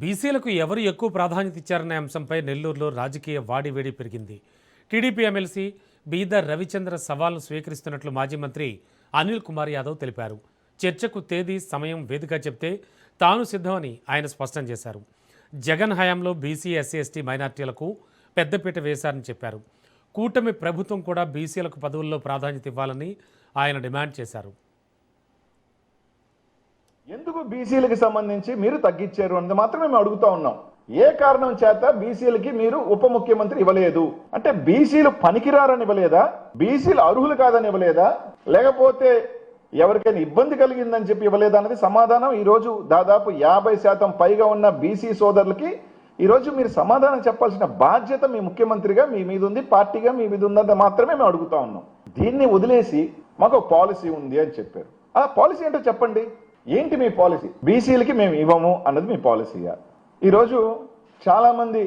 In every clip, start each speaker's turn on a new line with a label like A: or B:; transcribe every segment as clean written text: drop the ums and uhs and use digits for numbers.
A: బీసీలకు ఎవరు ఎక్కువ ప్రాధాన్యత ఇచ్చారనే అంశంపై నెల్లూరులో రాజకీయ వాడివేడి పెరిగింది. టీడీపీ ఎమ్మెల్సీ బీదర్ రవిచంద్ర సవాల్ను స్వీకరిస్తున్నట్లు మాజీ మంత్రి అనిల్ కుమార్ యాదవ్ తెలిపారు. చర్చకు తేదీ సమయం వేదిక చెప్తే తాను సిద్ధమని ఆయన స్పష్టం చేశారు. జగన్ హయాంలో బీసీ ఎస్సీ ఎస్టీ మైనార్టీలకు పెద్దపీట వేశారని చెప్పారు. కూటమి ప్రభుత్వం కూడా బీసీలకు పదవుల్లో ప్రాధాన్యత ఇవ్వాలని ఆయన డిమాండ్ చేశారు.
B: ఎందుకు బీసీలకు సంబంధించి మీరు తగ్గించారు అన్నది మాత్రమే మేము అడుగుతా ఉన్నాం. ఏ కారణం చేత బీసీలకి మీరు ఉప ముఖ్యమంత్రి ఇవ్వలేదు అంటే బీసీలు పనికిరారని ఇవ్వలేదా, బీసీలు అర్హులు కాదని ఇవ్వలేదా, లేకపోతే ఎవరికైనా ఇబ్బంది కలిగిందని చెప్పి ఇవ్వలేదా అన్నది సమాధానం ఈ రోజు దాదాపు 50% పైగా ఉన్న బీసీ సోదరులకి ఈ రోజు మీరు సమాధానం చెప్పాల్సిన బాధ్యత మీ ముఖ్యమంత్రిగా మీ మీద ఉంది, పార్టీగా మీ మీద ఉందని మాత్రమే మేము అడుగుతా ఉన్నాం. దీన్ని వదిలేసి మాకు పాలసీ ఉంది అని చెప్పారు. ఆ పాలసీ ఏంటో చెప్పండి. ఏంటి మీ పాలసీ? బీసీలకి మేము ఇవ్వము అన్నది మీ పాలసీగా? ఈరోజు చాలామంది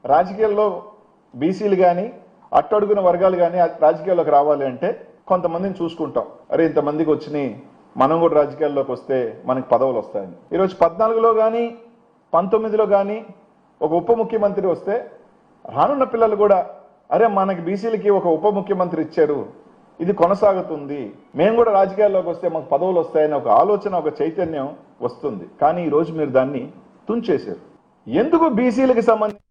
B: రాజకీయాల్లో బీసీలు కానీ అట్టడుగున వర్గాలు కానీ రాజకీయాల్లోకి రావాలి అంటే కొంతమందిని చూసుకుంటాం. అరే ఇంతమందికి వచ్చినాయి, మనం కూడా రాజకీయాల్లోకి వస్తే మనకి పదవులు వస్తాయని. ఈరోజు 14లో కానీ 19లో కానీ ఒక ఉప ముఖ్యమంత్రి వస్తే రానున్న పిల్లలు కూడా అరే మనకి బీసీలకి ఒక ఉప ముఖ్యమంత్రి ఇచ్చారు, ఇది కొనసాగుతుంది, మేము కూడా రాజకీయాల్లోకి వస్తే మాకు పదవులు వస్తాయని ఒక ఆలోచన, ఒక చైతన్యం వస్తుంది. కానీ ఈరోజు మీరు దాన్ని తుంచేశారు. ఎందుకు బీసీలకు సంబంధించి